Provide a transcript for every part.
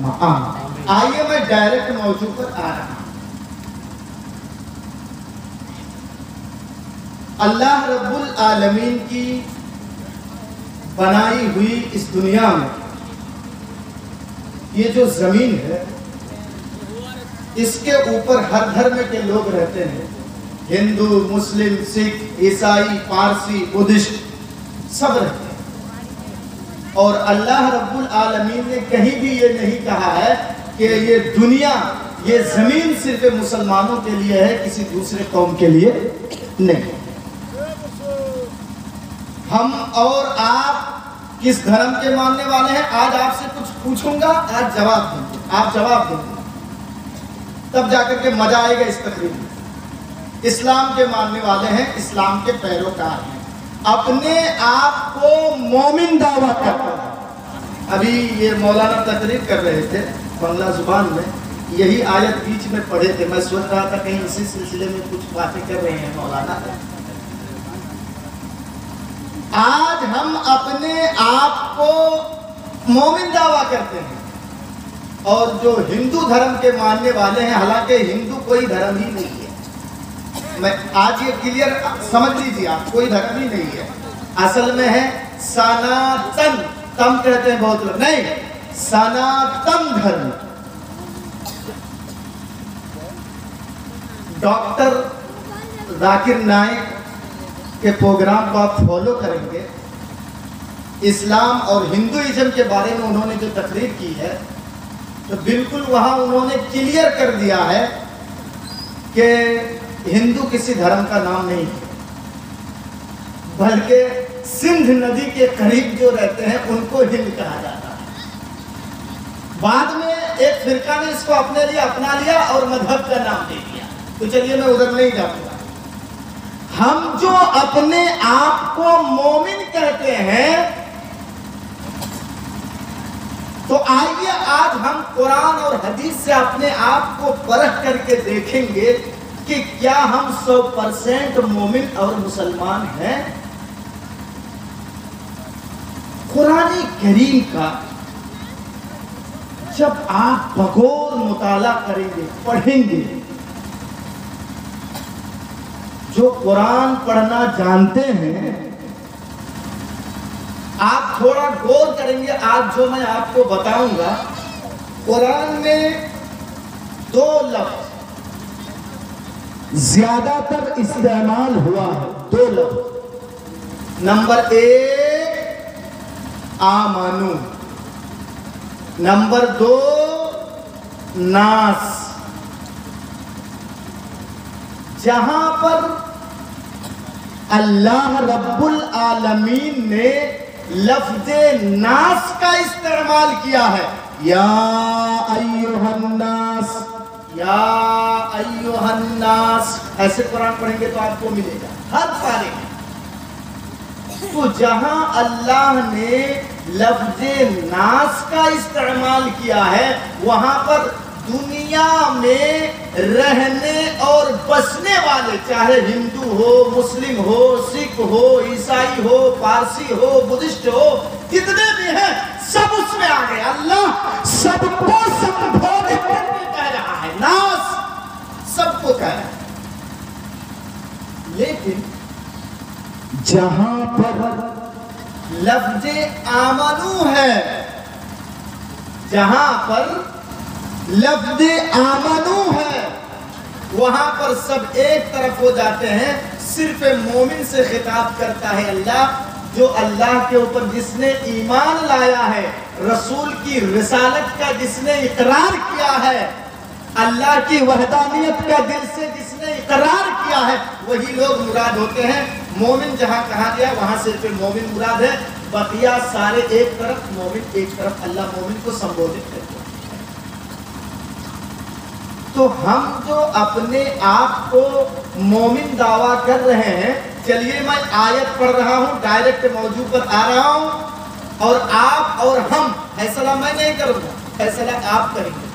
آئیے میں ڈائریکٹ موضوع پر آ رہا ہوں۔ اللہ رب العالمین کی بنائی ہوئی اس دنیا میں یہ جو زمین ہے اس کے اوپر ہر دھرم کے لوگ رہتے ہیں، ہندو، مسلم، سکھ، عیسائی، پارسی، بدھسٹ سب رہتے ہیں، اور اللہ رب العالمین نے کہیں بھی یہ نہیں کہا ہے کہ یہ دنیا، یہ زمین صرف مسلمانوں کے لیے ہے، کسی دوسرے قوم کے لیے نہیں۔ ہم اور آپ کس دھرم کے ماننے والے ہیں؟ آج آپ سے کچھ پوچھوں گا، آج جواب دیں گے، آپ جواب دیں گے، تب جا کر کے مزہ آئے گا اس تقریب میں۔ اسلام کے ماننے والے ہیں، اسلام کے پیروکار ہیں، اپنے آپ کو مومن دعویٰ کرتے ہیں۔ ابھی یہ مولانا تقریر کر رہے تھے بنگلہ زبان میں، یہی آیت بیچ میں پڑھے تھے، میں سوچ رہا تھا کہیں اسی سلسلے میں کچھ باتیں کر رہے ہیں مولانا۔ آج ہم اپنے آپ کو مومن دعویٰ کرتے ہیں، اور جو ہندو دھرم کے ماننے والے ہیں، حالانکہ ہندو کوئی دھرم ہی نہیں ہے، میں آج یہ کلیئر سمجھ لیجیے، آپ کوئی دھرم ہی نہیں ہے، اصل میں ہے سناتن، تم کہتے ہیں بہت لوگ، نہیں، سناتن دھرم۔ ڈاکٹر ذاکر نائک کے پروگرام کو آپ فالو کریں گے، اسلام اور ہندوازم کے بارے میں انہوں نے جو تقریر کی ہے تو بالکل وہاں انہوں نے کلیئر کر دیا ہے کہ ہندو کسی دھرم کا نام نہیں ہے، بلکہ سندھ ندی کے قریب جو رہتے ہیں ان کو ہند کہا جاتا ہے۔ بعد میں ایک فرقہ نے اس کو اپنے لیے اپنا لیا اور مذہب کا نام دے دیا، تو چلیے میں ادھر نہیں جاؤں گا۔ ہم جو اپنے آپ کو مومن کہتے ہیں، تو آئیے آج ہم قرآن اور حدیث سے اپنے آپ کو پرکھ کر کے دیکھیں گے کہ کیا ہم 100% مومن اور مسلمان ہیں۔ قرآن کریم کا جب آپ بغور مطالعہ کریں گے، پڑھیں گے، جو قرآن پڑھنا جانتے ہیں، آپ تھوڑا غور کریں گے، آج جو میں آپ کو بتاؤں گا، قرآن میں 2 لفظ زیادہ تر استعمال ہوا ہے، 2 لفظ۔ نمبر 1 آمنو، نمبر 2 ناس۔ جہاں پر اللہ رب العالمین نے لفظ ناس کا استعمال کیا ہے، یا ایھا الناس، یا ایھا الناس، ایسے قرآن پڑھیں گے تو آپ کو ملے گا ہر پارے میں۔ تو جہاں اللہ نے لفظ ناس کا استعمال کیا ہے، وہاں پر دنیا میں رہنے اور بسنے والے، چاہے ہندو ہو، مسلم ہو، سکھ ہو، عیسائی ہو، پارسی ہو، بدھسٹ ہو، کتنے بھی ہیں سب اس میں آ گئے۔ اللہ سب کو سمبھوت کر کے کہہ رہا ہے، ناس سب کو کہہ رہا ہے۔ لیکن جہاں پر لفظ آمنو ہے، جہاں پر لفظ آمنو ہے، وہاں پر سب ایک طرف ہو جاتے ہیں۔ صرف مومن سے خطاب کرتا ہے اللہ، جو اللہ کے اوپر جس نے ایمان لایا ہے، رسول کی رسالت کا جس نے اقرار کیا ہے، اللہ کی وحدانیت کا دل سے جس نے اقرار کیا ہے، وہی لوگ مراد ہوتے ہیں۔ مومن جہاں کہا گیا وہاں صرف مومن مراد ہے، بقیہ سارے ایک طرف، مومن ایک طرف، اللہ مومن کو سمبودھت کرتے ہیں۔ تو ہم جو اپنے آپ کو مومن دعویٰ کر رہے ہیں، چلیے میں آیت پڑھ رہا ہوں، ڈائریکٹ موضوع پر آ رہا ہوں، اور آپ اور ہم، فیصلہ میں نہیں کروں گا، فیصلہ آپ کریں گے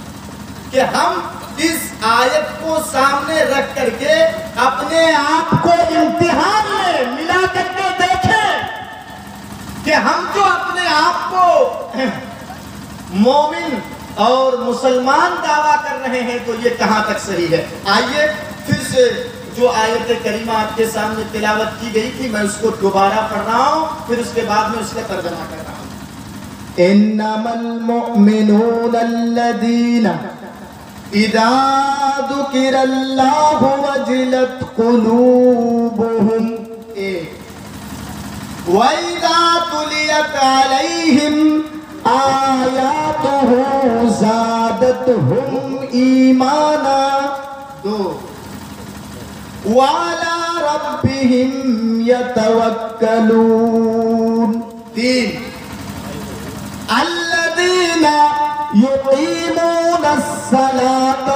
کہ ہم اس آیت کو سامنے رکھ کر کے اپنے آپ کو امتحان میں ملا کر کے دیکھیں کہ ہم جو اپنے آپ کو مومن اور مسلمان دعویٰ کر رہے ہیں تو یہ کہاں تک صحیح ہے؟ آئیے پھر سے جو آیت کریمہ آپ کے سامنے تلاوت کی گئی تھی میں اس کو دوبارہ پڑھ رہا ہوں، پھر اس کے بعد میں اس کا ترجمہ کر رہا ہوں۔ انما المؤمنون الذین اذا ذکر اللہ وجلت قلوبهم وَإِذَا تُلِيَتْ عَلَيْهِمْ آيَاتُهُ زَادَتْهُمْ إِيمَانًا وَعَلَى رَبِّهِمْ يَتَوَكَّلُونَ الَّذِينَ يُقِيمُونَ الصَّلَاةَ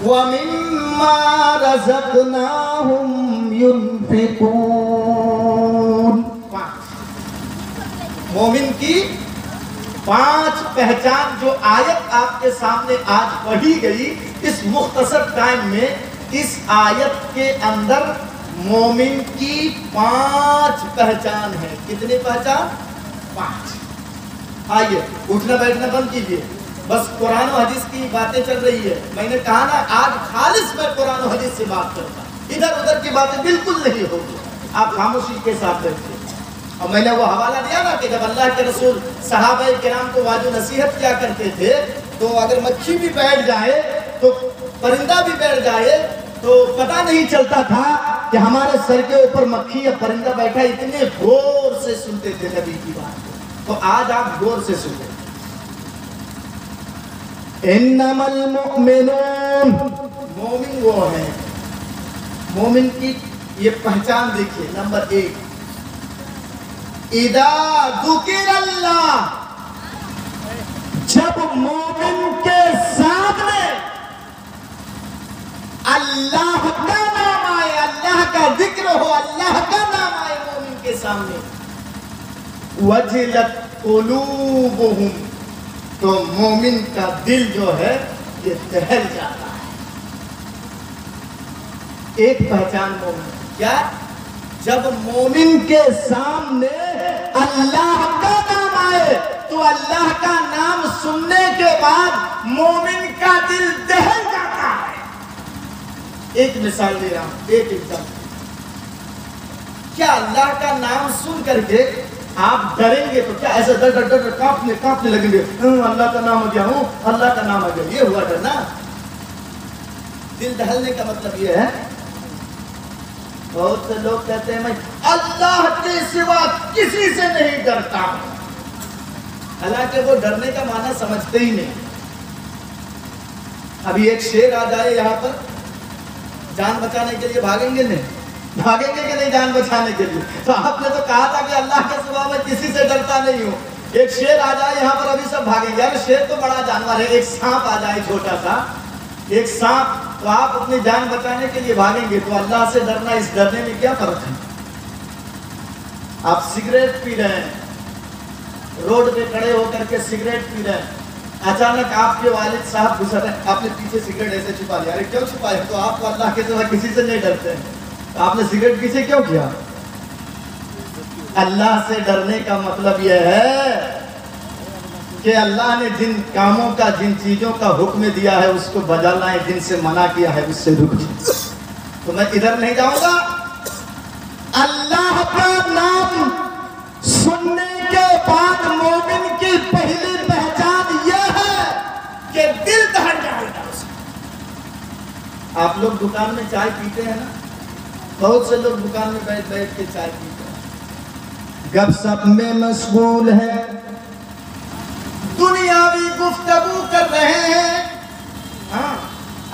وَمِمَّا رَزَقْنَاهُمْ يُنْفِقُونَ۔ مومن کی 5 پہچان جو آیت آپ کے سامنے آج پڑھی گئی، اس مختصر ٹائم میں اس آیت کے اندر مومن کی 5 پہچان ہے۔ کتنی پہچان؟ 5۔ آئیے اٹھنا بیٹھنا بند کیجئے، بس قرآن و حدیث کی باتیں چل رہی ہے۔ میں نے کہا نا آج خالص میں قرآن و حدیث سے بات کرتا، ادھر ادھر کی باتیں بالکل نہیں ہوگی، آپ خاموشی کے ساتھ بیٹھیے۔ اور میں نے وہ حوالہ دیا نا کہ جب اللہ کے رسول صحابہ کرام کو واجب نصیحت کیا کرتے تھے تو اگر مکھی بھی بیٹھ جائے تو پرندہ بھی بیٹھ جائے تو پتہ نہیں چلتا تھا کہ ہمارے سر کے اوپر مکھی یا پرندہ بیٹھا، اتنے غور سے سنتے تھے نبی کی بات کو۔ تو آج آپ غور سے سنیں۔ انما المؤمنون، مومن وہ ہے، مومن کی یہ پہچان دیکھیے۔ نمبر 1، اذا ذکر اللہ، جب مومن کے سامنے اللہ کا نام آئے، اللہ کا ذکر ہو، اللہ کا نام آئے مومن کے سامنے، وجلت قلوبہم، تو مومن کا دل جو ہے یہ دہل جاتا ہے۔ ایک پہچان مومن کیا؟ جب مومن کے سامنے اللہ کا نام آئے تو اللہ کا نام سننے کے بعد مومن کا دل دہل جاتا ہے۔ ایک مثال دے رہا ہوں، ایک ایگزامپل۔ کیا اللہ کا نام سن کر کے آپ ڈریں گے تو کیا ایسے ڈر ڈر ڈر کانپنے لگیں گے؟ اللہ کا نام آ گیا، اللہ کا نام آ گیا، یہ ہوا ڈرنا؟ دل دہلنے کا مطلب یہ ہے، بہت سے لوگ کہتے ہیں میں اللہ کے سوا کسی سے نہیں ڈرتا ہوں، حالانکہ وہ ڈرنے کا معنی سمجھتے ہی نہیں۔ ابھی ایک شیر آ جائے یہاں پر، جان بچانے کے لیے بھاگیں گے نہیں؟ بھاگیں گے کہ نہیں جان بچانے کے لیے؟ تو آپ نے تو کہا تھا کہ اللہ کے سوا میں کسی سے ڈرتا نہیں ہوں۔ ایک شیر آ جائے یہاں پر ابھی سب بھاگیں گے۔ یار شیر تو بڑا جانور ہے، ایک سانپ آ جائے چھوٹا سا، ایک سانپ، تو آپ اپنی جان بچانے کے لیے بھاگیں گے۔ تو اللہ سے ڈرنا، اس ڈرنے میں کیا فرق ہے؟ آپ سگریٹ پی رہے ہیں، روڈ پہ کھڑے ہو کر کے سگریٹ پی رہے ہیں، اچانک آپ کے والد صاحب گزر رہے ہیں، آپ نے پیچھے سگریٹ ایسے چھپا لیا، ارے کیوں چھپائے؟ تو آپ کو اللہ کے سوا کسی سے نہیں ڈرتے ہیں، آپ نے سگریٹ پیچھے کیوں کیا؟ اللہ سے ڈرنے کا مطلب یہ ہے کہ اللہ نے جن کاموں کا، جن چیزوں کا حکم دیا ہے اس کو بجا لائیں، جن سے منع کیا ہے اس سے رک جائیں۔ تو میں ادھر نہیں جاؤں گا۔ اللہ کا نام سننے کے بعد مومن کی پہلی پہچان یہ ہے کہ دل دہل جائے گا اس کا۔ آپ لوگ دکان میں چائے پیتے ہیں نا، بہت سے لوگ دکان میں بیٹھ بیٹھ کے چائے پیتے ہیں، گپ سپ میں مشغول ہے، دنیاوی گفتگو کر رہے ہیں۔ ہاں،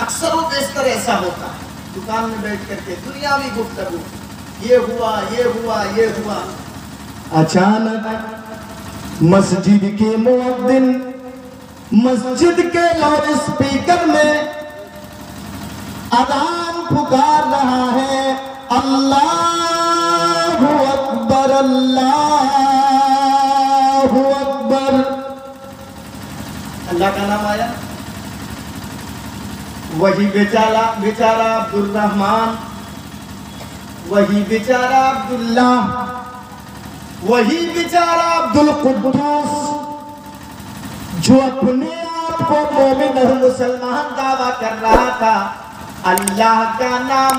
اکثر و بیشتر ایسا ہوتا ہے، دکان میں بیٹھ کر کے دنیاوی گفتگو، یہ ہوا، یہ ہوا، یہ ہوا۔ اچانک مسجد کے مؤذن مسجد کے لاؤڈ اسپیکر میں اذان پکار رہا ہے، اللہ اکبر، اللہ اکبر، اللہ کا نام آیا۔ وہی بیچارہ عبد الرحمن، وہی بیچارہ عبداللہ، وہی بیچارہ عبد القدوس جو اپنے آپ کو مومن اور مسلمان دعویٰ کر رہا تھا، اللہ کا نام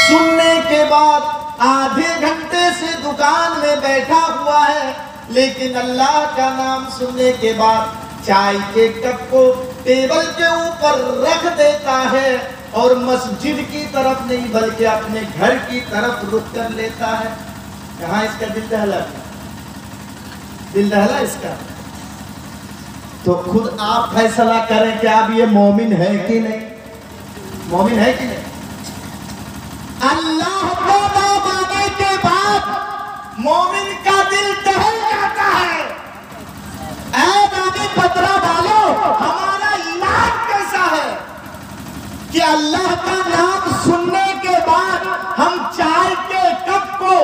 سننے کے بعد آدھے گھنٹے سے دکان میں بیٹھا ہوا ہے، لیکن اللہ کا نام سننے کے بعد چائے کے کپ کو ٹیبل کے اوپر رکھ دیتا ہے اور مسجد کی طرف نہیں بلکہ اپنے گھر کی طرف رخ کر لیتا ہے۔ کہاں اس کا دل دہلا؟ دل دہلا اس کا؟ تو خود آپ فیصلہ کریں کہ اب یہ مومن ہے کہ نہیں، مومن ہے کہ نہیں؟ اللہ کو نہ مانے کے بعد مومن کا دل دہل جاتا ہے۔ اے نانی پترا والو، ہمارا ایمان کیسا ہے کہ اللہ کا نام سننے کے بعد ہم چائے کے کپ کو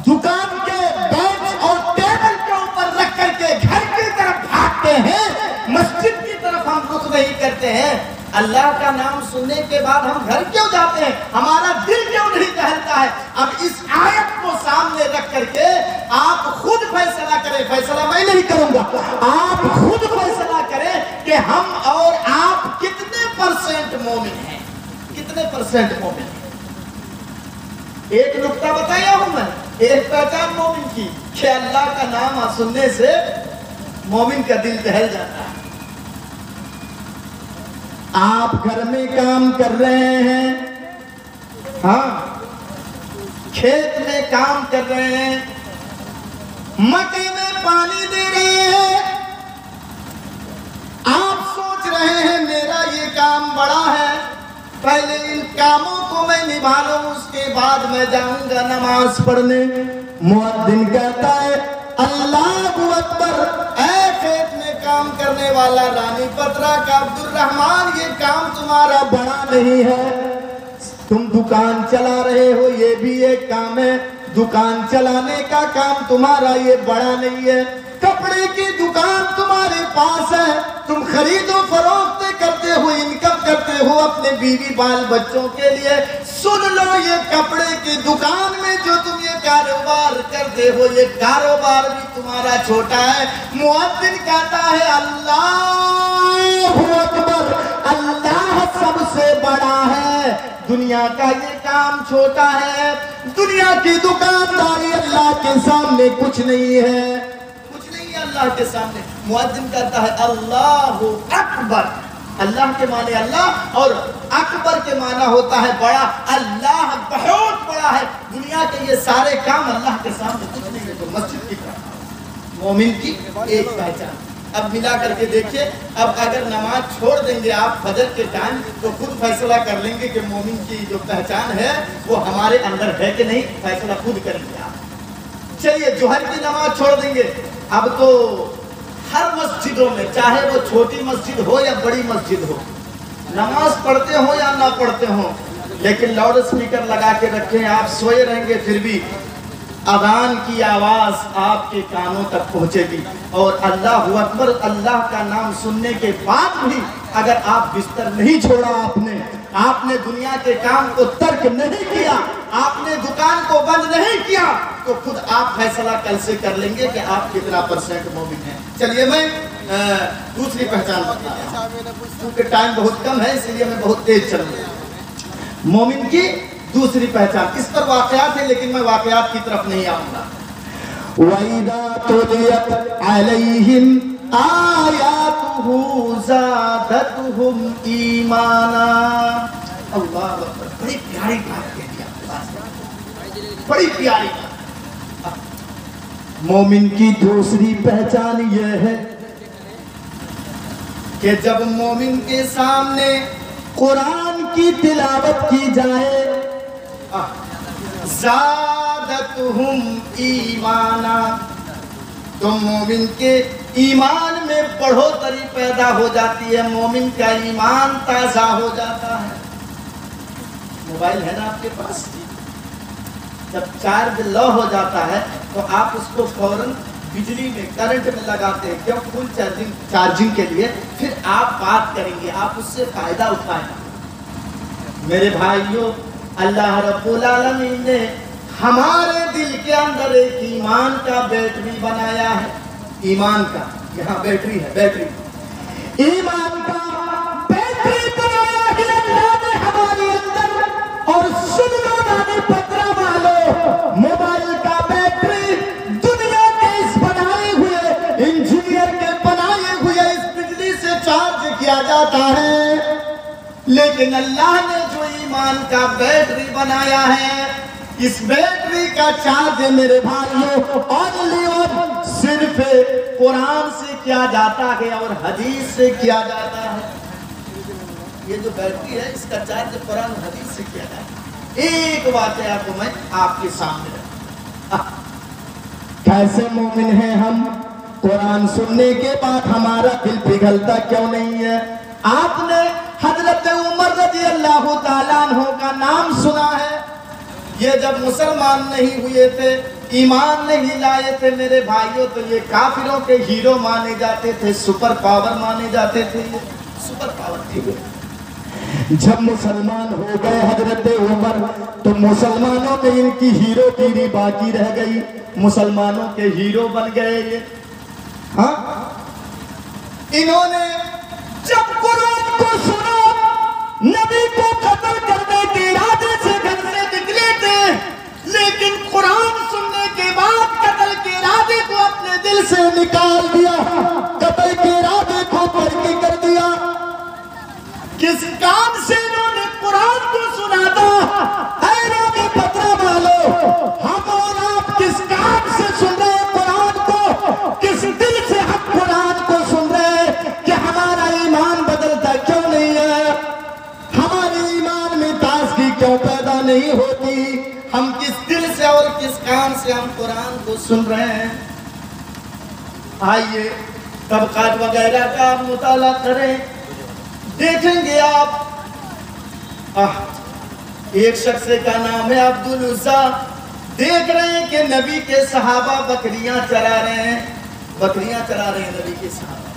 دکان کے بینچ اور ٹیبل کے اوپر رکھ کر کے گھر کی طرف بھاگتے ہیں، مسجد کی طرف ہم رخ نہیں کرتے ہیں۔ اللہ کا نام سننے کے بعد ہم گھر کیوں جاتے ہیں؟ ہمارا دل کیوں نہیں دہلتا ہے؟ اب اس آیت کو سامنے رکھ کر کے آپ خود فیصلہ کریں، فیصلہ میں نہیں کروں گا، آپ خود فیصلہ کریں کہ ہم اور آپ کتنے پرسنٹ مومن ہیں، کتنے پرسنٹ مومن ہیں۔ ایک نقطہ بتایا ہوں میں، ایک پہچان مومن کی کہ اللہ کا نام سننے سے مومن کا دل دہل جاتا ہے۔ آپ گھر میں کام کر رہے ہیں، ہاں کھیت میں کام کر رہے ہیں، مکئی میں پانی دے رہے ہیں، آپ سوچ رہے ہیں میرا یہ کام بڑا ہے، پہلے ان کاموں کو میں نبھا لوں، اس کے بعد میں جاؤں گا نماز پڑھنے۔ مؤذن کہتا ہے اللہ اکبر، اے کھیت میں کام کرنے والا رانی پترا کا عبد الرحمن، یہ کام تمہارا بڑا نہیں ہے، تم دکان چلا رہے ہو، یہ بھی ایک کام ہے، دکان چلانے کا کام تمہارا یہ بڑا نہیں ہے، کپڑے کی دکان تمہارے پاس ہے، تم خرید و فروخت کرتے ہو، انکم کرتے ہو اپنے بیوی بال بچوں کے لیے، سن لو یہ کپڑے کی دکان میں جو تم یہ کاروبار کرتے ہو، یہ کاروبار بھی تمہارا چھوٹا ہے۔ مؤذن کہتا ہے اللہ اکبر، اللہ سب سے بڑا ہے، دنیا کا یہ کام چھوٹا ہے، دنیا کی دکانداری اللہ کے سامنے کچھ نہیں ہے، کچھ نہیں ہے اللہ کے سامنے۔ مؤذن کہتا ہے اللہ اکبر، اللہ کے معنی اللہ اور اکبر کے معنی ہوتا ہے بڑا، اللہ بہت بڑا ہے، دنیا کے یہ سارے کام اللہ کے سامنے کچھ نہیں ہے۔ تو مسجد کی طرح مومن کی ایک پہچان۔ اب ملا کر کے دیکھیے، اب اگر نماز چھوڑ دیں گے آپ فجر کے ٹائم تو خود فیصلہ کر لیں گے کہ مومن کی جو پہچان ہے وہ ہمارے اندر ہے کہ نہیں، فیصلہ خود کریں گے آپ۔ چلیے جوہر کی نماز چھوڑ دیں گے، اب تو ہر مسجدوں میں چاہے وہ چھوٹی مسجد ہو یا بڑی مسجد ہو، نماز پڑھتے ہو یا نہ پڑھتے ہو، لیکن لاؤڈ اسپیکر لگا کے رکھیں، آپ سوئے رہیں گے پھر بھی اذان کی آواز آپ کے کانوں تک پہنچے گی، اور اللہ اکبر، اللہ کا نام سننے کے بعد بھی اگر آپ بستر نہیں چھوڑا، آپ نے دنیا کے کام کو ترک نہیں کیا، آپ نے دکان کو بند نہیں کیا، تو خود آپ فیصلہ کل سے کر لیں گے کہ آپ کتنا پرسنٹ مومن ہیں۔ چلیے میں دوسری پہچان بتا رہا ہوں، کیونکہ ٹائم بہت کم ہے اس لیے میں بہت تیز چلوں گا۔ مومن کی دوسری پہچان، اس پر واقعات ہیں لیکن میں واقعات کی طرف نہیں آؤں گا۔ وَإِذَا تُلِيَتْ عَلَيْهِمْ آيَاتُهُ زَادَتْهُمْ إِيمَانًا۔ اللہ اکبر، بڑی پیاری بات کہہ دی آپ کے پاس، بڑی پیاری بات۔ مومن کی دوسری پہچان یہ ہے کہ جب مومن کے سامنے قرآن کی تلاوت کی جائے، زادتہم ایمانا، تو مومن کے ایمان میں بڑھوتری پیدا ہو جاتی ہے، مومن کا ایمان تازہ ہو جاتا ہے۔ موبائل ہے نا آپ کے پاس، جب چارج لو ہو جاتا ہے تو آپ اس کو فوراً بجلی میں کرنٹ میں لگاتے ہیں، کیوں؟ فل چارجنگ کے لیے، پھر آپ بات کریں گے، آپ اس سے فائدہ اٹھائیں۔ میرے بھائیوں، اللہ رب العالمین نے ہمارے دل کے اندر ایک ایمان کا بیٹری بنایا ہے، ایمان کا۔ یہاں بیٹری ہے، بیٹری ایمان کا بیٹری بنایا ہے اللہ نے ہمارے اندر۔ اور سن لو نانی پترا والو، موبائل کا بیٹری دنیا کے اس بنائے ہوئے انجینئر کے بنائے ہوئے اس بجلی سے چارج کیا جاتا ہے، لیکن اللہ نے جو ایمان کا بیٹری بنایا ہے، اس بیٹری کا چارج میرے بھائیوں اور صرف قرآن سے کیا جاتا ہے اور حدیث سے کیا جاتا ہے۔ یہ جو بیٹری ہے اس کا چارج قرآن اور حدیث سے کیا جاتا ہے۔ ایک واقعہ کو میں آپ کے سامنے رکھتا ہوں۔ کیسے مومن ہیں ہم، قرآن سننے کے بعد ہمارا دل پگھلتا کیوں نہیں ہے؟ آپ نے حضرت عمر رضی اللہ تعالیٰ عنہ کا نام سنا ہے۔ یہ جب مسلمان نہیں ہوئے تھے، ایمان نہیں لائے تھے میرے بھائیوں، تو یہ کافروں کے ہیرو مانے جاتے تھے، سپر پاور مانے جاتے تھے، سپر پاور تھے۔ جب مسلمان ہو گئے حضرت عمر تو مسلمانوں میں ان کی ہیرو گیری باقی رہ گئی، مسلمانوں کے ہیرو بن گئے یہ۔ ہاں انہوں نے جب قرآن کو سنا، نبی کو قتل کرنے کے ارادے سے گھر سے نکلے تھے، لیکن قرآن سننے کے بعد قتل کے ارادے کو اپنے دل سے نکال دیا، قتل کے ارادے کو ترک کر دیا۔ کس کام سے انہوں نے قرآن کو سنا تھا؟ اے نبی پترا والو، ہم اور آپ کس کام سے سن رہے ہیں قرآن کو؟ کس دل سے ہم قرآن کو سن رہے ہیں کہ ہمارا ایمان بدلتا کیوں نہیں ہے؟ ہمارے ایمان میں تازگی کیوں پیدا نہیں ہوتی؟ ہم کس دل سے اور کس کام سے ہم قرآن کو سن رہے ہیں؟ آئیے طبقات وغیرہ کا آپ مطالعہ کریں، دیکھیں گے آپ ایک شخص کا نام ہے عبدالعزیٰ، دیکھ رہے ہیں کہ نبی کے صحابہ بکریاں چرا رہے ہیں، بکریاں چرا رہے ہیں نبی کے صحابہ،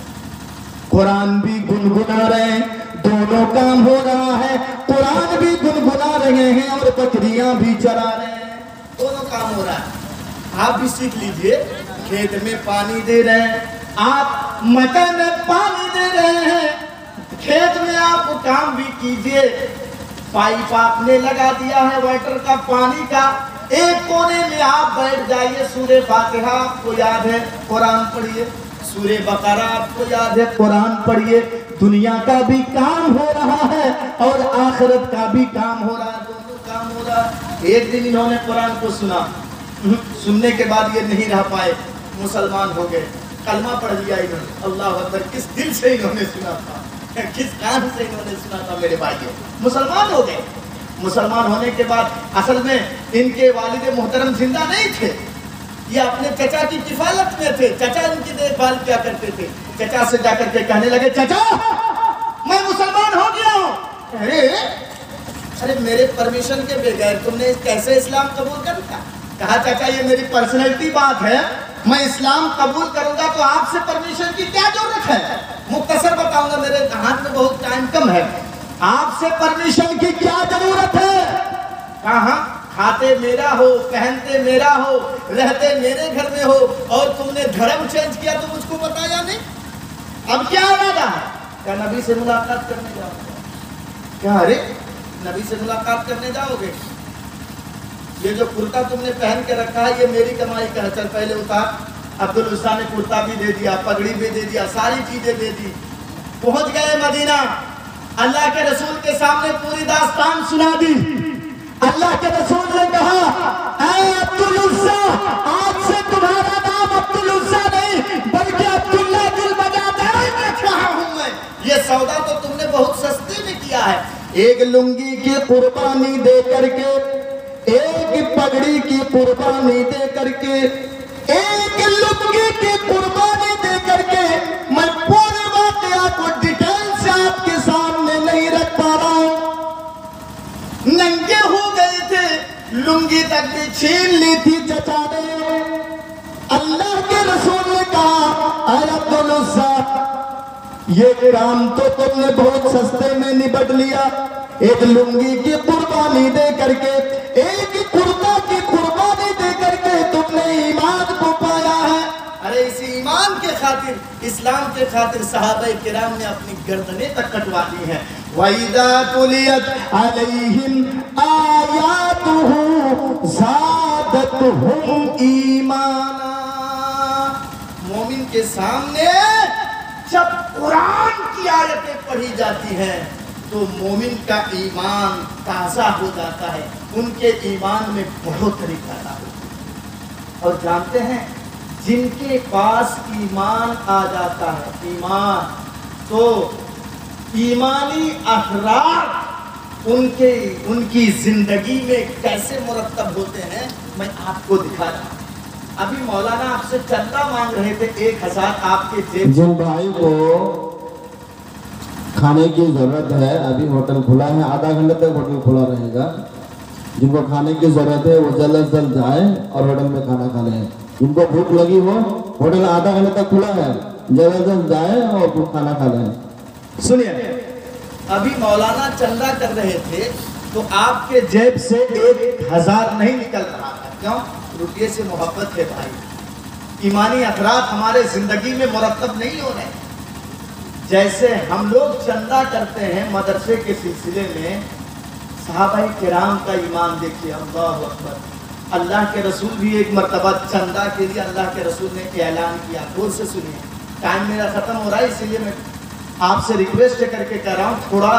قرآن بھی گنگنا رہے ہیں، دونوں کام ہو رہا ہے، قرآن بھی گنگنا رہے ہیں اور بکریاں بھی چرا رہے ہیں، دونوں کام ہو رہا ہے۔ آپ بھی سیکھ لیجئے، کھیت میں پانی دے رہے ہیں، آپ مٹر میں پانی دے رہے ہیں، کھیت میں آپ کام بھی کیجئے، پائپ آپ نے لگا دیا ہے واٹر کا، پانی کا، ایک کونے میں آپ بیٹھ جائیے، سورہ فاتحہ آپ کو یاد ہے قرآن پڑھیے، سورہ بقرہ آپ کو یاد ہے قرآن پڑھیے، دنیا کا بھی کام ہو رہا ہے اور آخرت کا بھی کام ہو رہا ہے، دونوں کام ہو رہا ہے۔ ایک دن انہوں نے قرآن کو سنا، سننے کے بعد یہ نہیں رہ پائے، مسلمان ہو گئے، کلمہ پڑھ لیا انہوں نے، اللہ اکبر۔ کس دل سے انہوں نے سنا تھا، کس کان سے انہوں نے سنا تھا میرے بھائیوں، مسلمان ہو گئے۔ مسلمان ہونے کے بعد اصل میں ان کے والد محترم زندہ نہیں تھے، یہ اپنے چچا کی کفالت میں تھے، چچا ان کی دیکھ بھال کیا کرتے تھے، چچا سے جا کر کے کہنے لگے چچا میں مسلمان ہو گیا ہوں۔ ارے میرے پرمیشن کے بغیر تم نے کیسے اسلام قبول کر لیا؟ کہا چچا یہ میری پرسنلٹی بات ہے، میں اسلام قبول کروں گا تو آپ سے پرمیشن کی کیا ضرورت ہے؟ مختصر بتاؤں گا، میرے ہاتھ میں بہت ٹائم کم ہے، آپ سے پرمیشن کی کیا ضرورت ہے؟ کہاں کھاتے میرا ہو، پہنتے میرا ہو، رہتے میرے گھر میں ہو، اور تم نے دھرم چینج کیا تو مجھ کو بتایا نہیں؟ اب کیا ارادہ ہے؟ کیا نبی سے ملاقات کرنے جاؤ گے؟ کیا ارے نبی سے ملاقات کرنے جاؤ گے؟ یہ جو کرتا تم نے پہن کے رکھا ہے یہ میری کمائی کا ہے، چل پہلے اتار۔ عبدالعزیٰ نے کرتا بھی دے دیا، پگڑی بھی دے دیا، ساری چیزیں دے دی، پہنچ گئے مدینہ، اللہ کے رسول کے سامنے پوری داستان سنا دی۔ اللہ کے رسول نے کہا اے عبدالعزیٰ آج سے تمہارا نام عبدالعزیٰ نہیں بلکہ عبداللہ دل بجا دیکھ رہا ہوں میں، یہ سودا تو تم نے بہت سستی میں کیا ہے، ایک لنگی کی قربانی دے کر کے، ایک پگڑی کی قربانی دے کر کے، ایک لنگی کی قربانی دے کر کے، میں پورے واقعہ کو ڈیٹیل سے آپ کے سامنے نہیں رکھ پا رہا ہوں۔ ننگے ہو گئے تھے، لنگی تک بھی چھین لی تھی چچا نے۔ اللہ کے رسول نے کہا اے عبدالعزیٰ یہ کام تو تم نے بہت سستے میں نبٹ لیا، ایک لنگی کی قربانی دے کر کے، ایک کرتا کی قربانی دے کر کے تم نے ایمان کو پایا ہے۔ ارے اسی ایمان کے خاطر، اسلام کے خاطر صحابہ کرام نے اپنی گردنیں تک کٹوا دی ہیں۔ وَإِذَا تُلِيَتْ عَلَيْهِمْ آيَاتُهُ زَادَتْهُمْ إِيمَانًا۔ مومن کے سامنے جب قرآن کی آیتیں پڑھی جاتی ہیں تو مومن کا ایمان تازہ ہو جاتا ہے، ان کے ایمان میں بڑھوتری پیدا ہوتی ہے۔ اور جانتے ہیں جن کے پاس ایمان آ جاتا ہے، ایمان تو ایمانی اخلاق ان کی زندگی میں کیسے مرتب ہوتے ہیں میں آپ کو دکھا رہا ہوں۔ ابھی مولانا آپ سے چندہ مانگ رہے تھے 1000 آپ کے جیب۔ جن بھائی کو کھانے کی ضرورت ہے، ابھی ہوٹل کھلا ہے، آدھا گھنٹے تک ہوٹل کھلا رہے گا، جن کو کھانے کی ضرورت ہے وہ جلد از جلد جائیں اور ہوٹل میں کھانا کھا لیں۔ جن کو بھوک لگی ہو، ہوٹل آدھا گھنٹے تک کھلا ہے، جلد از جلد جائیں اور کھانا کھا لیں۔ سنیے، ابھی مولانا چندہ کر رہے تھے تو آپ کے جیب سے 1000 نہیں نکل رہا تھا، کیوں؟ روپیے سے محبت ہے بھائی، ایمانی اثرات ہمارے زندگی میں مرتب نہیں ہو رہے۔ جیسے ہم لوگ چندہ کرتے ہیں مدرسے کے سلسلے میں، صحابہ کرام کا ایمان دیکھیے، اللہ اکبر۔ اللہ کے رسول بھی ایک مرتبہ چندہ کے لیے اللہ کے رسول نے اعلان کیا، غور سے سنیے، ٹائم میرا ختم ہو رہا ہے اسی لیے میں آپ سے ریکویسٹ کر کے کہہ رہا ہوں، تھوڑا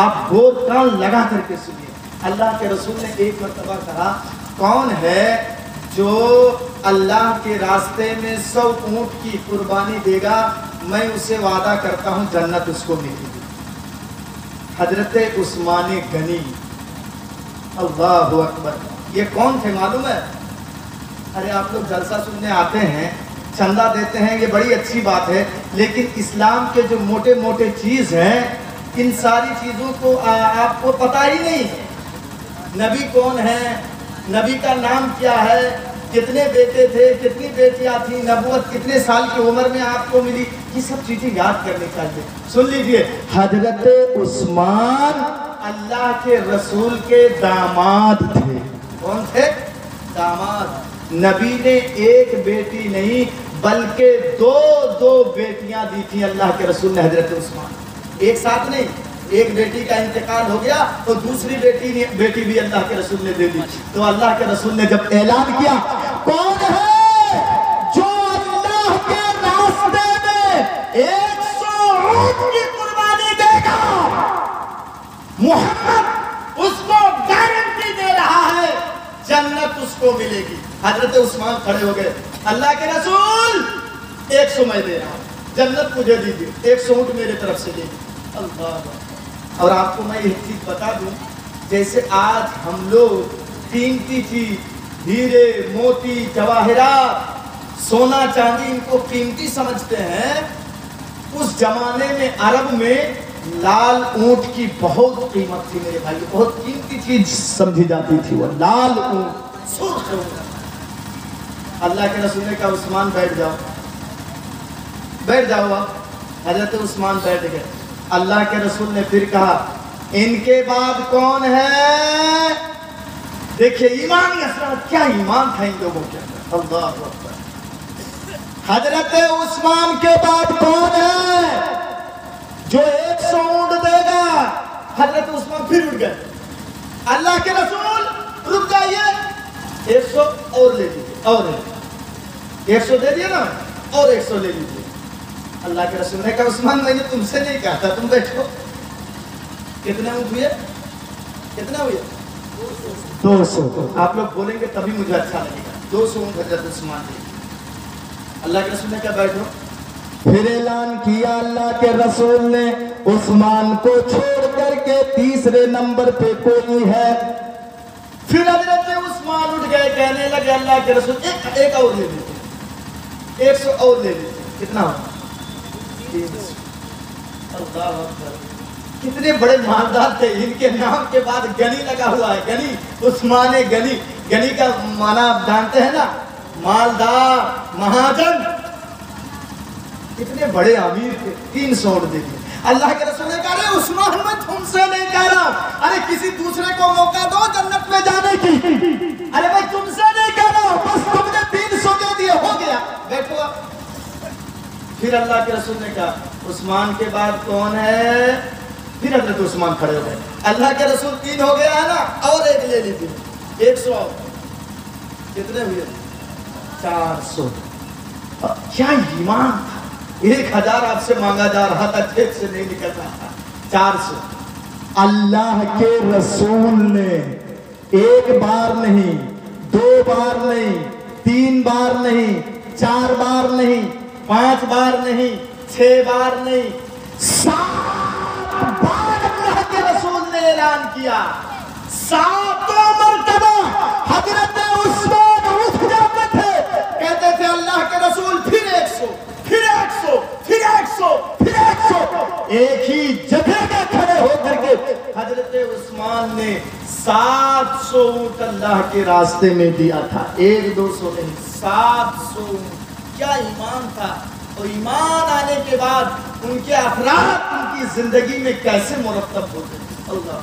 آپ غور کان لگا کر کے سنیے۔ اللہ کے رسول نے ایک مرتبہ کہا، کون ہے جو اللہ کے راستے میں 100 اونٹ کی قربانی دے گا، میں اسے وعدہ کرتا ہوں جنت اس کو ملے گی۔ حضرت عثمان غنی، اللہ اکبر، یہ کون تھے معلوم ہے؟ ارے آپ لوگ جلسہ سننے آتے ہیں، چندہ دیتے ہیں، یہ بڑی اچھی بات ہے، لیکن اسلام کے جو موٹے موٹے چیز ہیں ان ساری چیزوں کو آپ کو پتہ ہی نہیں ہے۔ نبی کون ہے، نبی کا نام کیا ہے، کتنے بیٹے تھے، کتنی بیٹیاں تھیں، نبوت کتنے سال کی عمر میں آپ کو ملی، یہ سب چیزیں یاد کرنی چاہیے۔ سن لیجئے، حضرت عثمان اللہ کے رسول کے داماد تھے۔ کون تھے؟ داماد۔ نبی نے ایک بیٹی نہیں بلکہ دو بیٹیاں دی تھی اللہ کے رسول نے حضرت عثمان، ایک ساتھ نہیں۔ ایک بیٹی کا انتقال ہو گیا تو دوسری بیٹی بھی اللہ کے رسول نے دے دی۔ تو اللہ کے رسول نے جب اعلان کیا، کون ہے جو اللہ کے راستے میں 100 اونٹ کی قربانی دے گا، محمد اس کو گارنٹی دے رہا ہے جنت اس کو ملے گی۔ حضرت عثمان کھڑے ہو گئے، اللہ کے رسول 100 میں دے رہا ہوں، جنت مجھے دیجیے، 100 اونٹ میرے طرف سے دیجیے۔ اللہ، اور آپ کو میں ایک چیز بتا دوں، جیسے آج ہم لوگ قیمتی چیز، ہیرے موتی جواہرات، سونا چاندی ان کو قیمتی سمجھتے ہیں، اس زمانے میں عرب میں لال اونٹ کی بہت قیمت تھی میرے بھائی، بہت قیمتی چیز سمجھی جاتی تھی وہ لال اونٹ، سرخ اونٹ۔ اللہ کے رسول نے کہا عثمان بیٹھ جاؤ، بیٹھ جاؤ آپ۔ حضرت عثمان بیٹھ گئے۔ اللہ کے رسول نے پھر کہا، ان کے بعد کون ہے؟ دیکھیے ایمانی اثرات، کیا ایمان تھا ان لوگوں کے اندر، اللہ اکبر۔ حضرت عثمان کے بعد کون ہے جو 100 اونٹ دے گا؟ حضرت عثمان پھر اٹھ گئے، اللہ کے رسول رک جائیے، 100 اور لے لیجیے، اور 100 دے دیا نا، اور 100 لے لیجیے۔ اللہ کے رسول نے کہا عثمان میں نے تم سے نہیں کہا تھا، تم بیٹھو۔ کتنے اونٹ ہوئے؟ کتنے ہوئے؟ 200۔ آپ لوگ بولیں گے تبھی مجھے اچھا لگے گا۔ 200 اونٹ حضرت عثمان نے۔ اللہ کے رسول نے کہا بیٹھو۔ پھر اعلان کیا اللہ کے رسول نے، عثمان کو چھوڑ کر کے تیسرے نمبر پہ کوئی ہے؟ پھر حضرت عثمان اٹھ گئے، کہنے لگے اللہ کے رسول ایک اور لے لیتے، 100 اور لے لیتے۔ کتنا ہوگا؟ 300۔ اللہ اکبر، کتنے بڑے مالدار تھے، ان کے نام کے بعد غنی لگا ہوا ہے، غنی، عثمان غنی۔ غنی کا معنی آپ جانتے ہیں نا، مالدار، مہاجن، کتنے بڑے امیر تھے۔ 300 اونٹ دے دیے۔ اللہ کے رسول نے کہا ارے عثمان میں تم سے نہیں کہہ رہا ہوں، ارے کسی دوسرے کو موقع دو جنت میں جانے کی، ارے میں تم سے نہیں کہہ رہا ہوں، بس تم نے 300 دے دیے، ہو گیا، بیٹھو۔ پھر اللہ کے رسول نے کہا عثمان کے بعد کون ہے؟ پھر حضرت عثمان کھڑے ہو گئے. اللہ کے رسول 3 ہو گیا ہے نا, اور ایک لے لیجیے 100 اور. کتنے ہوئے؟ 400. کیا ایمان تھا. 1000 آپ سے مانگا جا رہا تھا, جیب سے نہیں نکل رہا تھا. 400. اللہ کے رسول نے ایک بار نہیں, 2 بار نہیں, 3 بار نہیں, 4 بار نہیں, 5 بار نہیں, 6 بار نہیں, 7 بار اللہ کے رسول نے اعلان کیا. 7 مرتبہ حضرت عثمان اٹھ جاتے تھے, کہتے تھے اللہ کے رسول پھر 100, پھر 100, پھر 100, پھر 100. ایک ہی جگہ پہ کھڑے ہو کر کے حضرت عثمان نے 700 اونٹ اللہ کے راستے میں دیا تھا. 100-200 نہیں, 700 اونٹ. کیا ایمان تھا. اور ایمان آنے کے بعد ان کے افراد ان کی زندگی میں کیسے مرتب ہوتے ہیں.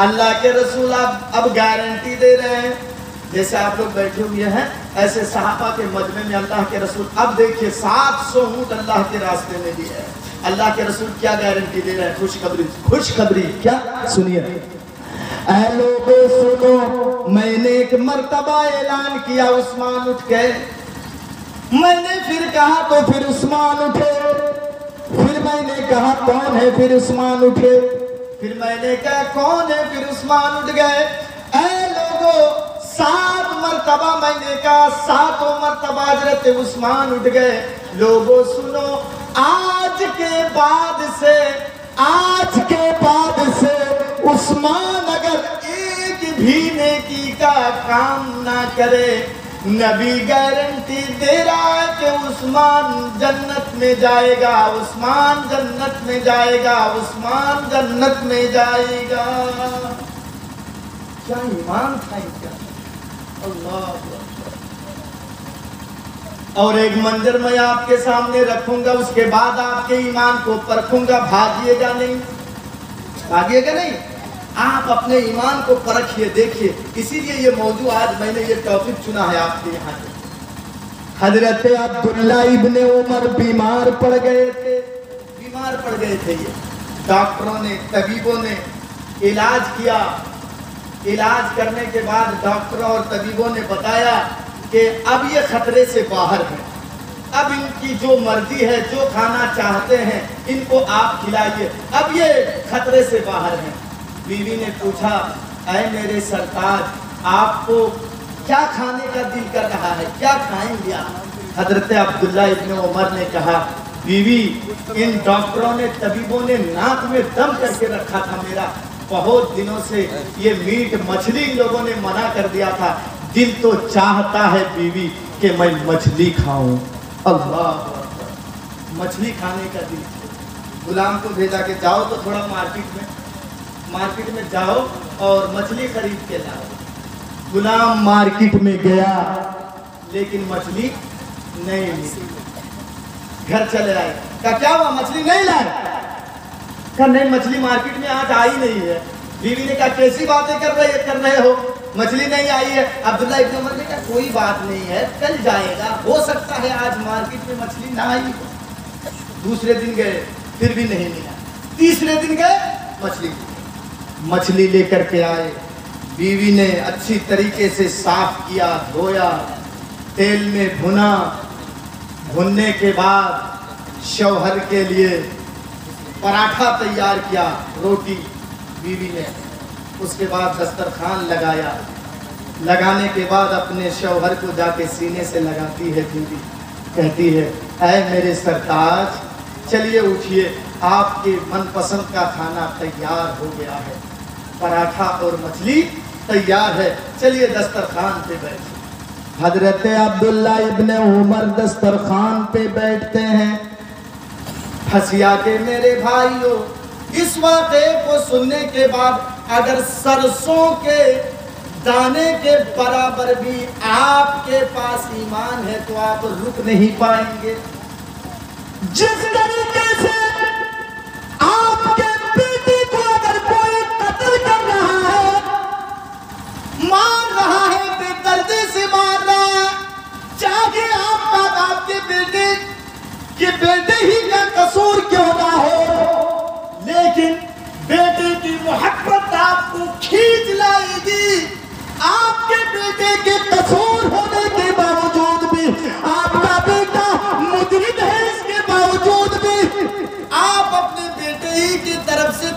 اللہ کے رسول اب گارنٹی دے رہے ہیں, جیسے آپ لوگ بیٹھے ہوئے ہیں ایسے صحابہ کے مجمع میں اللہ کے رسول اب دیکھیے 700 اونٹ اللہ کے راستے میں دیے ہیں. اللہ کے رسول کیا گارنٹی دے رہے ہیں؟ خوشخبری. کیا سنیے, اے لوگوں سنو, میں نے ایک مرتبہ اعلان کیا, عثمان اٹھ گئے. میں نے پھر کہا تو پھر عثمان اٹھے. پھر میں نے کہا کون ہے, پھر عثمان اٹھے. پھر میں نے کہا کون ہے, پھر عثمان اٹھ گئے. اے لوگوں 7 مرتبہ میں نے کہا, 7 مرتبہ حضرت عثمان اٹھ گئے. لوگوں سنو, آج کے بعد سے عثمان اگر ایک بھی نیکی کا کام نہ کرے, نبی گارنٹی دے رہا ہے کہ عثمان جنت میں جائے گا, عثمان جنت میں جائے گا, عثمان جنت میں جائے گا. کیا ایمان تھا ان کا. اللہ. اور ایک منظر میں آپ کے سامنے رکھوں گا, اس کے بعد آپ کے ایمان کو پرکھوں گا. بھاگیے گا نہیں, بھاگیے گا نہیں, آپ اپنے ایمان کو پرکھیے, دیکھیے. اسی لیے یہ موضوع آج میں نے یہ ٹاپک چنا ہے آپ کے یہاں سے. حضرت عبداللہ ابن عمر بیمار پڑ گئے تھے. یہ ڈاکٹروں نے, طبیبوں نے علاج کیا. علاج کرنے کے بعد ڈاکٹروں اور طبیبوں نے بتایا کہ اب یہ خطرے سے باہر ہیں, اب ان کی جو مرضی ہے, جو کھانا چاہتے ہیں ان کو آپ کھلائیے, اب یہ خطرے سے باہر ہیں. بیوی نے پوچھا, اے میرے سرتاج, آپ کو کیا کھانے کا دل کر رہا ہے, کیا کھائیں گے آپ؟ حضرت عبداللہ ابن عمر نے کہا, بیوی ان ڈاکٹروں نے, طبیبوں نے ناک میں دم کر کے رکھا تھا میرا. بہت دنوں سے یہ میٹ مچھلی ان لوگوں نے منع کر دیا تھا. دل تو چاہتا ہے بیوی کہ میں مچھلی کھاؤں. اللہ, مچھلی کھانے کا دل. غلام کو بھیجا کہ جاؤ تو تھوڑا مارکیٹ میں جاؤ اور مچھلی خرید کے لاؤ. غلام مارکیٹ میں گیا لیکن مچھلی نہیں ملی. گھر چلے آئے, کہا کیا ہوا, مچھلی نہیں لائے؟ کہا نہیں, مچھلی مارکیٹ میں آج آئی نہیں ہے. بیوی نے کہا کیسی باتیں کر رہے ہو, مچھلی نہیں آئی ہے. عبداللہ ابن عمر نے کہا کوئی بات نہیں ہے, کل جائے گا, ہو سکتا ہے آج مارکیٹ میں مچھلی نہ آئی ہو. دوسرے دن گئے, پھر بھی نہیں ملا. تیسرے دن گئے, مچھلی لے کر کے آئے. بیوی نے اچھی طریقے سے صاف کیا, دھویا, تیل میں بھنا. بھننے کے بعد شوہر کے لیے پراٹھا تیار کیا, روٹی بیوی نے. اس کے بعد دسترخوان لگایا. لگانے کے بعد اپنے شوہر کو جا کے سینے سے لگاتی ہے بیوی. کہتی ہے, اے میرے سرتاج, چلیے اٹھیے, آپ کے من پسند کا کھانا تیار ہو گیا ہے. پراٹھا اور مچھلی تیار ہے, چلیے دسترخوان پہ بیٹھیں. حضرت عبداللہ ابن عمر دسترخوان پہ بیٹھتے ہیں. پھنسیا کے میرے بھائیوں, اس واقعے کو سننے کے بعد اگر سرسوں کے دانے کے برابر بھی آپ کے پاس ایمان ہے تو آپ رک نہیں پائیں گے. جس طریقے سے آپ کے بیٹی کو اگر کوئی قتل کر رہا ہے, مار رہا ہے, بے دردی سے مار رہا ہے, چاہے آپ کے بیٹے کے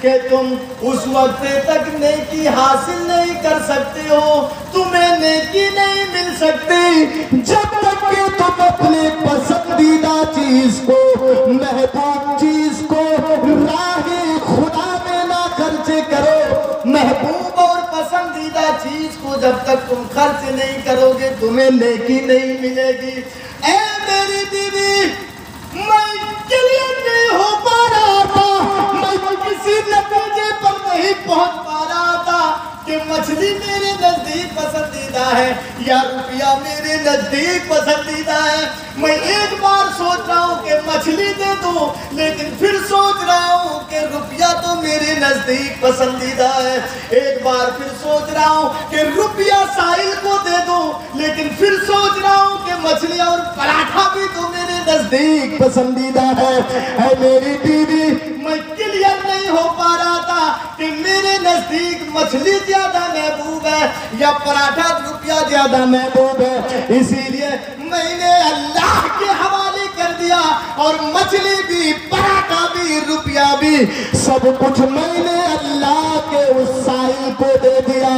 کہ تم اس وقت تک نیکی حاصل نہیں کر سکتے ہو، تمہیں نیکی نہیں مل سکتی جب تک کہ تم اپنے پسندیدہ چیز کو، محبوب چیز کو راہ خدا میں نہ خرچ کرو۔ محبوب اور پسندیدہ چیز کو جب تک تم خرچ نہیں کرو گے تمہیں نیکی نہیں ملے گی۔ اے میری بیوی، میں کلیئر نہیں ہو پا رہا تھا، میں کسی نتیجے پر نہیں پہنچ پا رہا تھا کہ مچھلی میرے نزدیک پسندیدہ ہے یا روپیہ میرے نزدیک پسندیدہ ہے۔ میں ایک بار سوچ رہا ہوں کہ مچھلی دے دوں، لیکن پھر سوچ رہا ہوں کہ روپیہ تو میرے نزدیک پسندیدہ ہے۔ ایک بار پھر سوچ رہا ہوں کہ روپیہ ساحل کو دے دوں، لیکن پھر سوچ رہا ہوں کہ مچھلی اور پراٹھا بھی تو میرے نزدیک پسندیدہ ہے۔ اے میری بیوی، میں کلیئر نہیں ہو پا رہا تھا کہ میرے نزدیک مچھلی زیادہ محبوب ہے یا پراٹھا روپیہ زیادہ محبوب ہے، اسی لیے میں نے اللہ کے حوالے کر دیا، اور مچھلی بھی، پراٹھا بھی، روپیہ بھی، سب کچھ میں نے اللہ کے اس سائل کو دے دیا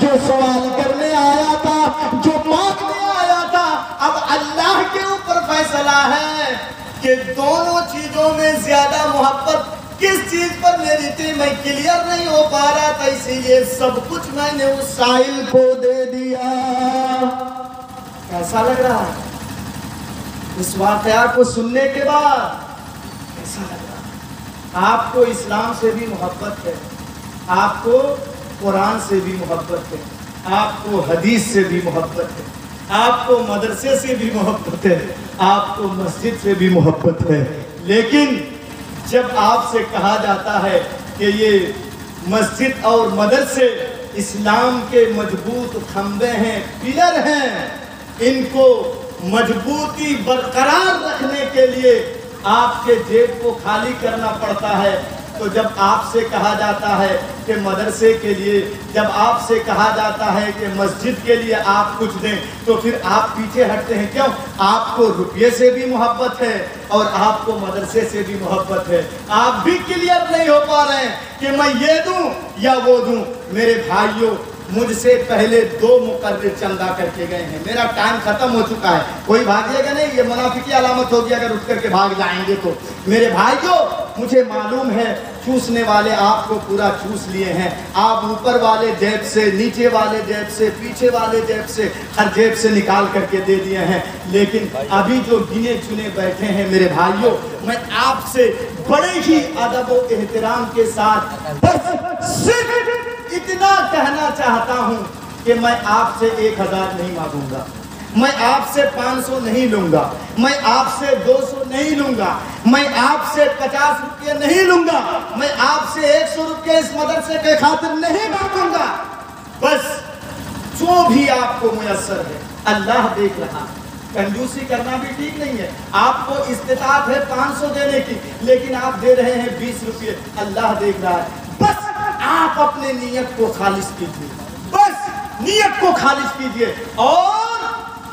جو سوال کرنے آیا تھا، جو مانگنے آیا تھا۔ اب اللہ کے اوپر فیصلہ ہے کہ دونوں چیزوں میں زیادہ محبت کس چیز پر میری تھی، میں کلیئر نہیں ہو پا رہا تھا، اسی لیے سب کچھ میں نے اس سائل کو دے دیا۔ کیسا لگ رہا ہے اس واقعہ کو سننے کے بعد؟ کیسا لگ رہا ہے؟ آپ کو اسلام سے بھی محبت ہے، آپ کو قرآن سے بھی محبت ہے، آپ کو حدیث سے بھی محبت ہے، آپ کو مدرسے سے بھی محبت ہے، آپ کو مسجد سے بھی محبت ہے، لیکن جب آپ سے کہا جاتا ہے کہ یہ مسجد اور مدرسے اسلام کے مضبوط کھمبے ہیں، پلر ہیں، ان کو مضبوطی برقرار رکھنے کے لیے آپ کے جیب کو خالی کرنا پڑتا ہے، تو جب آپ سے کہا جاتا ہے کہ مدرسے کے لیے، جب آپ سے کہا جاتا ہے کہ مسجد کے لیے آپ کچھ دیں، تو پھر آپ پیچھے ہٹتے ہیں کیوں؟ آپ کو روپیے سے بھی محبت ہے اور آپ کو مدرسے سے بھی محبت ہے۔ آپ بھی کلیئر نہیں ہو پا رہے ہیں کہ میں یہ دوں یا وہ دوں۔ میرے بھائیوں، مجھ سے پہلے 2 مقرر چندہ کر کے گئے ہیں، میرا ٹائم ختم ہو چکا ہے، کوئی بھاگے گا نہیں، یہ منافقی علامت ہوگی اگر اٹھ کر کے بھاگ جائیں گے تو۔ میرے بھائیوں، مجھے معلوم ہے چوسنے والے آپ کو پورا چوس لیے ہیں، آپ اوپر والے جیب سے، نیچے والے جیب سے، پیچھے والے جیب سے، ہر جیب سے نکال کر کے دے دیے ہیں، لیکن ابھی جو گنے چنے بیٹھے ہیں میرے بھائیوں، میں آپ سے بڑے ہی ادب و احترام کے ساتھ بس صرف اتنا کہنا چاہتا ہوں کہ میں آپ سے 1000 نہیں مانگوں گا، میں آپ سے 500 نہیں لوں گا، میں آپ سے 200 نہیں لوں گا، میں آپ سے 50 روپے نہیں لوں گا، میں آپ سے 100 روپے اس مدرسے کے خاطر نہیں مانگوں گا، بس جو بھی آپ کو میسر ہے اللہ دیکھ رہا ہے۔ کنجوسی کرنا بھی ٹھیک نہیں ہے، آپ کو استطاعت ہے 500 دینے کی، لیکن آپ دے رہے ہیں 20 روپے، اللہ دیکھ رہا ہے۔ بس آپ اپنے نیت کو خالص کیجئے، بس نیت کو خالص کیجئے، اور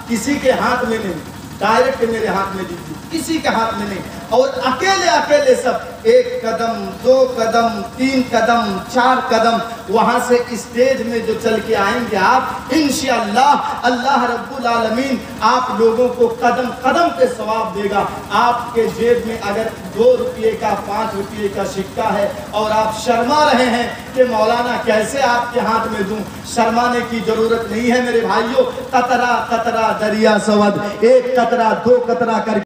کسی کے ہاتھ میں نہیں، ڈائریکٹ میرے ہاتھ میں دیجئے، کسی کے ہاتھ میں نہیں، اور اکیلے سب 1 قدم 2 قدم 3 قدم 4 قدم وہاں سے اسٹیج میں جو چل کے آئیں گے آپ، انشاءاللہ اللہ رب العالمین آپ لوگوں کو قدم قدم پہ ثواب دے گا۔ آپ کے جیب میں اگر 2 روپے کا 5 روپے کا سکہ ہے اور آپ شرما رہے ہیں کہ مولانا کیسے آپ کے ہاتھ میں دوں، شرمانے کی ضرورت نہیں ہے میرے بھائیوں۔ قطرہ قطرہ دریا سود، 1 قطرہ 2 قطرہ کر